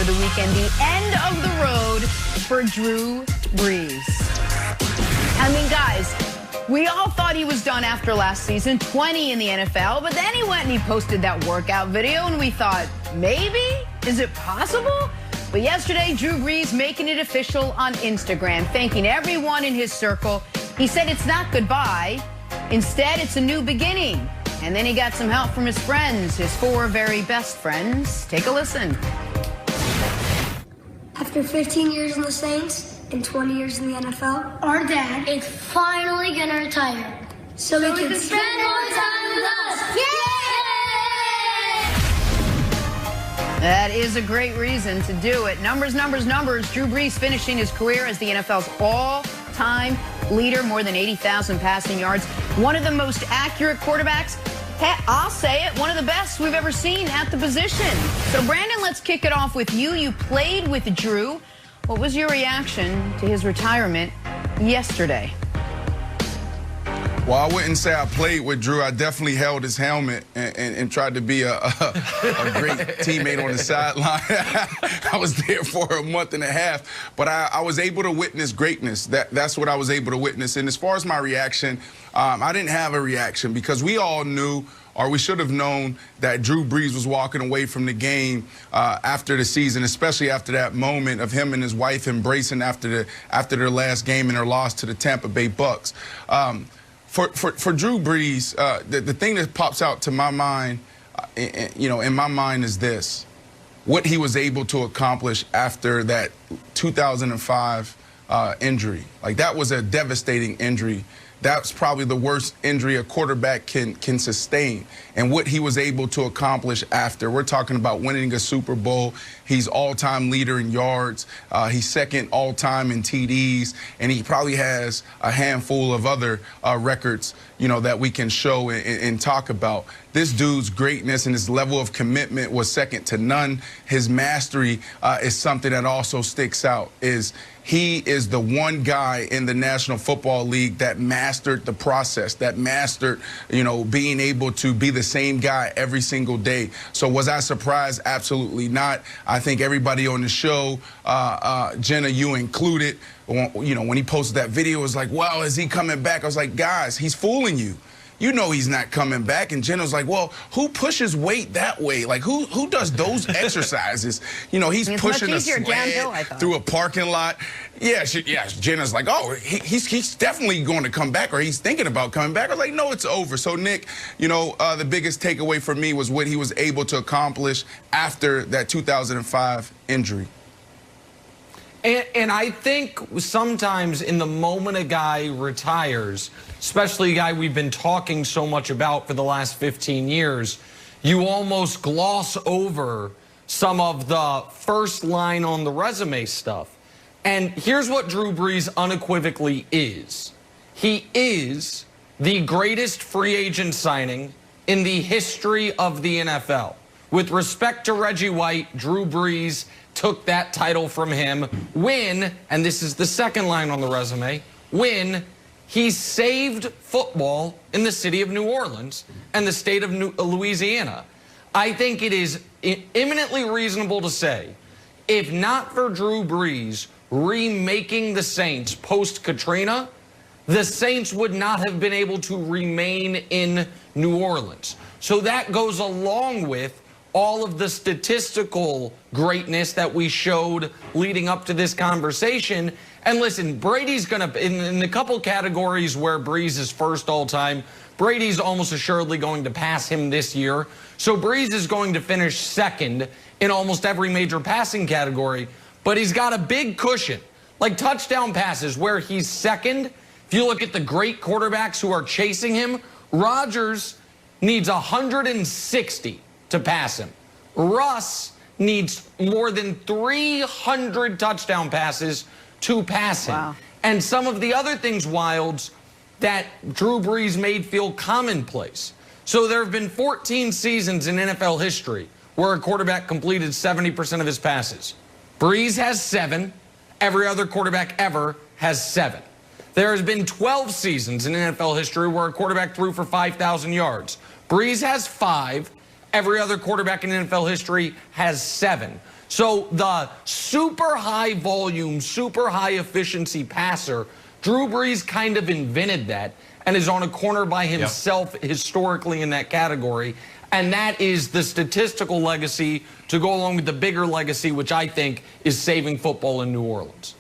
over the weekend. The end of the road for Drew Brees. I mean, guys, we all thought he was done after last season, 20 in the NFL, but then he went and he posted that workout video, and we thought, maybe? Is it possible? But yesterday, Drew Brees making it official on Instagram, thanking everyone in his circle. He said it's not goodbye. Instead, it's a new beginning. And then he got some help from his friends, his 4 very best friends. Take a listen. After 15 years in the Saints and 20 years in the NFL, our dad is finally going to retire. So he can spend more time with us. Yay! That is a great reason to do it. Numbers, numbers, numbers. Drew Brees finishing his career as the NFL's all-time leader, more than 80,000 passing yards. One of the most accurate quarterbacks. I'll say it, one of the best we've ever seen at the position. So, Brandon, let's kick it off with you. You played with Drew. What was your reaction to his retirement yesterday? Well, I wouldn't say I played with Drew. I definitely held his helmet and tried to be a great teammate on the sideline. I was there for a month and a half, but I was able to witness greatness. That's what I was able to witness. And as far as my reaction, I didn't have a reaction because we all knew, or we should have known, that Drew Brees was walking away from the game after the season, especially after that moment of him and his wife embracing after their last game and their loss to the Tampa Bay Bucks. For Drew Brees, the thing that pops out to my mind, in my mind is this: what he was able to accomplish after that 2005 injury. Like, that was a devastating injury. That's probably the worst injury a quarterback can sustain. And what he was able to accomplish after. We're talking about winning a Super Bowl. He's all-time leader in yards. He's second all-time in TDs. And he probably has a handful of other records, that we can show and talk about. This dude's greatness and his level of commitment was second to none. His mastery is something that also sticks out. He is the one guy in the National Football League that mastered the process, that mastered, being able to be the same guy every single day. So was I surprised? Absolutely not. I think everybody on the show, Jenna, you included, when he posted that video, it was like, well, is he coming back? I was like, guys, he's fooling you. You know he's not coming back. And Jenna was like, well, who pushes weight that way? Like, who does those exercises? He's pushing a sled through a parking lot. Yeah, Jenna's like, oh, he's definitely going to come back, or he's thinking about coming back. I was like, no, it's over. So, Nick, the biggest takeaway for me was what he was able to accomplish after that 2005 injury. And I think sometimes in the moment a guy retires, especially a guy we've been talking so much about for the last 15 years, you almost gloss over some of the first line on the resume stuff. And here's what Drew Brees unequivocally is. He is the greatest free agent signing in the history of the NFL. With respect to Reggie White, Drew Brees took that title from him when, and this is the second line on the resume, when he saved football in the city of New Orleans and the state of Louisiana. I think it is eminently reasonable to say, if not for Drew Brees remaking the Saints post-Katrina, the Saints would not have been able to remain in New Orleans. So that goes along with all of the statistical greatness that we showed leading up to this conversation. And listen, Brady's going to, in the couple categories where Brees is first all-time, Brady's almost assuredly going to pass him this year. So Brees is going to finish second in almost every major passing category, but he's got a big cushion. Like touchdown passes where he's second. If you look at the great quarterbacks who are chasing him, Rodgers needs 160 to pass him. Russ needs more than 300 touchdown passes to pass him. Wow. And some of the other things, Wilds, that Drew Brees made feel commonplace. So there have been 14 seasons in NFL history where a quarterback completed 70% of his passes. Brees has 7. Every other quarterback ever has 7. There has been 12 seasons in NFL history where a quarterback threw for 5,000 yards. Brees has 5. Every other quarterback in NFL history has 7. So the super high volume, super high efficiency passer, Drew Brees kind of invented that and is on a corner by himself historically in that category. And that is the statistical legacy to go along with the bigger legacy, which I think is saving football in New Orleans.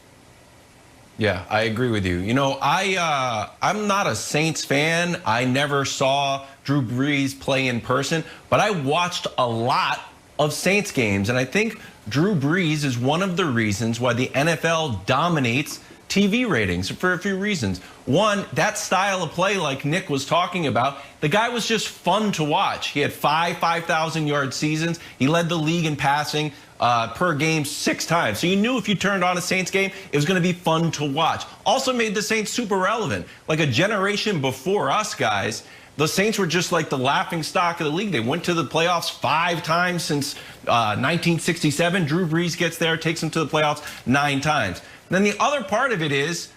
Yeah, I agree with you. You know, I'm not a Saints fan. I never saw Drew Brees play in person, but I watched a lot of Saints games, and I think Drew Brees is one of the reasons why the NFL dominates TV ratings for a few reasons. One, that style of play like Nick was talking about, the guy was just fun to watch. He had 5,000-yard seasons. He led the league in passing per game 6 times. So you knew if you turned on a Saints game, it was going to be fun to watch. Also made the Saints super relevant. Like a generation before us, guys, the Saints were just like the laughing stock of the league. They went to the playoffs 5 times since 1967. Drew Brees gets there, takes them to the playoffs 9 times. Then the other part of it is,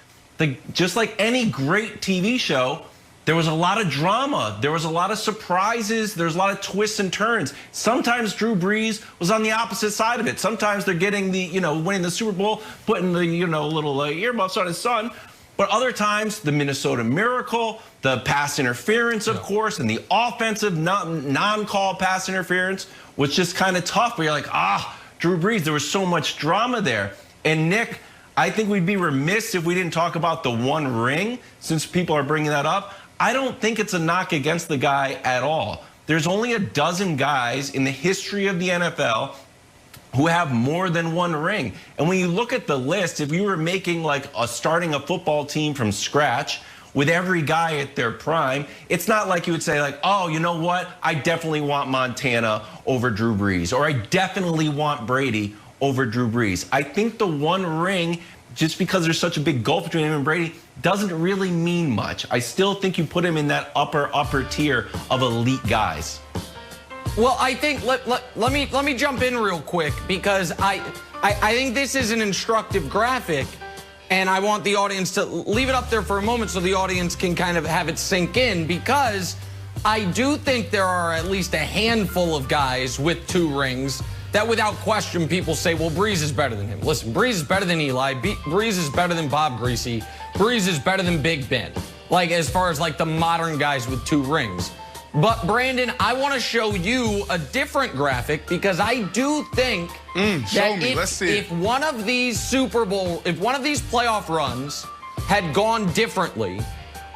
just like any great TV show, there was a lot of drama. There was a lot of surprises. There's a lot of twists and turns. Sometimes Drew Brees was on the opposite side of it. Sometimes they're getting winning the Super Bowl, putting the, little earmuffs on his son. But other times, the Minnesota Miracle, the pass interference, of course, and the offensive non-call pass interference was just kind of tough. Where you're like, Drew Brees, there was so much drama there. And Nick, I think we'd be remiss if we didn't talk about the one ring, since people are bringing that up. I don't think it's a knock against the guy at all. There's only a dozen guys in the history of the NFL who have more than one ring. And when you look at the list, if you were making starting a football team from scratch with every guy at their prime, it's not like you would say oh, you know what? I definitely want Montana over Drew Brees, or I definitely want Brady over Drew Brees. I think the one ring, just because there's such a big gulf between him and Brady, doesn't really mean much. I still think you put him in that upper tier of elite guys. Well, I think let me jump in real quick, because I think this is an instructive graphic, and I want the audience to leave it up there for a moment so the audience can kind of have it sink in, because I do think there are at least a handful of guys with 2 rings that without question people say, well, Brees is better than him. Listen, Brees is better than Eli. Brees is better than Bob Greasy. Brees is better than Big Ben. As far as the modern guys with 2 rings. But Brandon, I want to show you a different graphic, because I do think that if one of these playoff runs had gone differently,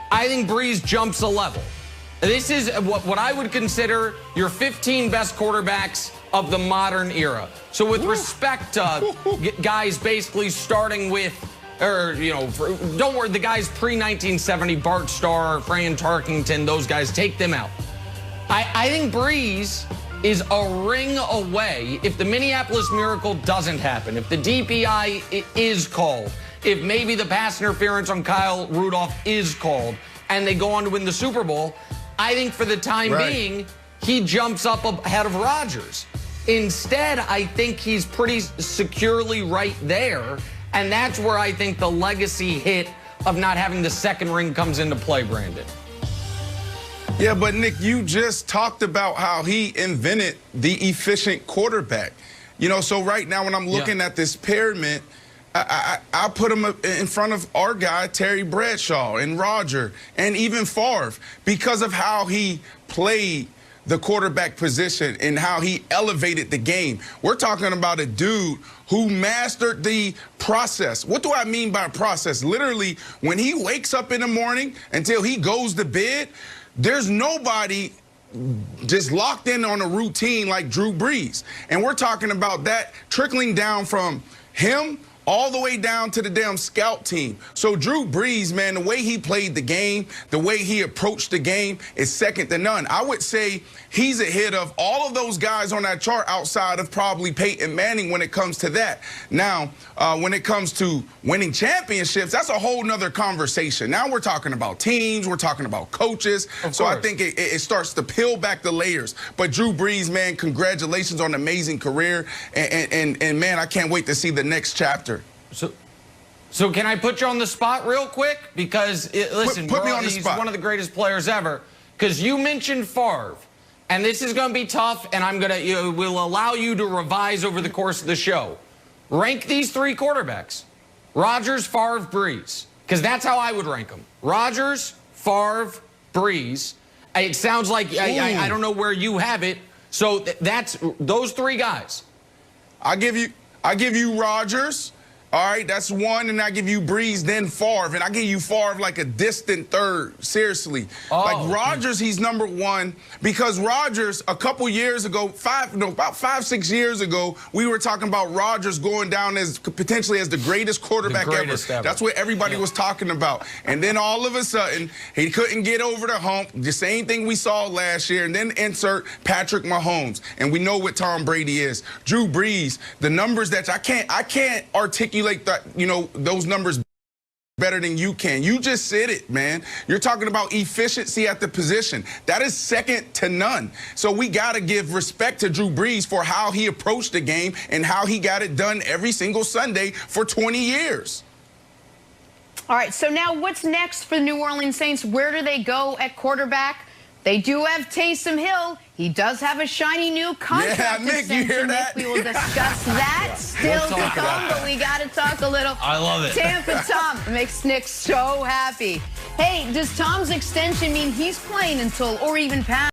I think Brees jumps a level. This is what I would consider your 15 best quarterbacks of the modern era. So with respect to guys basically starting with, don't worry, the guys pre-1970, Bart Starr, Fran Tarkington, those guys, take them out. I think Brees is a ring away if the Minneapolis Miracle doesn't happen, if the DPI is called, if maybe the pass interference on Kyle Rudolph is called, and they go on to win the Super Bowl. I think for the time being, he jumps up ahead of Rodgers. Instead, I think he's pretty securely right there, and that's where I think the legacy hit of not having the second ring comes into play, Brandon. Yeah, but Nick, you just talked about how he invented the efficient quarterback. So right now when I'm looking at this pyramid, I put him in front of our guy, Terry Bradshaw, and Roger, and even Favre, because of how he played the quarterback position and how he elevated the game. We're talking about a dude who mastered the process. What do I mean by process? Literally, when he wakes up in the morning until he goes to bed, there's nobody just locked in on a routine like Drew Brees. And we're talking about that trickling down from him all the way down to the damn scout team. So Drew Brees, man, the way he played the game, the way he approached the game is second to none. I would say he's ahead of all of those guys on that chart outside of probably Peyton Manning when it comes to that. Now, when it comes to winning championships, that's a whole nother conversation. Now we're talking about teams, we're talking about coaches. So I think it starts to peel back the layers. But Drew Brees, man, congratulations on an amazing career. And man, I can't wait to see the next chapter. So can I put you on the spot real quick? Because, listen, put me on the spot. He's one of the greatest players ever. Because you mentioned Favre. and this is going to be tough, and we'll allow you to revise over the course of the show. Rank these 3 quarterbacks: Rodgers, Favre, Brees, because that's how I would rank them. Rodgers, Favre, Brees. It sounds like I don't know where you have it. So that's those 3 guys. I give you Rodgers. All right, that's 1, and I give you Brees, then Favre, and I give you Favre like a distant 3rd. Seriously, like Rodgers, he's number 1 because Rodgers a couple years ago, about 5-6 years ago, we were talking about Rodgers going down as potentially as the greatest quarterback ever. That's what everybody was talking about, and then all of a sudden he couldn't get over the hump. The same thing we saw last year, and then insert Patrick Mahomes, and we know what Tom Brady is. Drew Brees, the numbers that I can't articulate that, those numbers better than you can. You just said it, man. You're talking about efficiency at the position. That is second to none. So we got to give respect to Drew Brees for how he approached the game and how he got it done every single Sunday for 20 years. All right, so now what's next for the New Orleans Saints? Where do they go at quarterback? They do have Taysom Hill. He does have a shiny new contract. Yeah, Nick, you hear that? We will discuss that still to come, but we got to talk a little. I love it. Tampa Tom makes Nick so happy. Hey, does Tom's extension mean he's playing until or even past?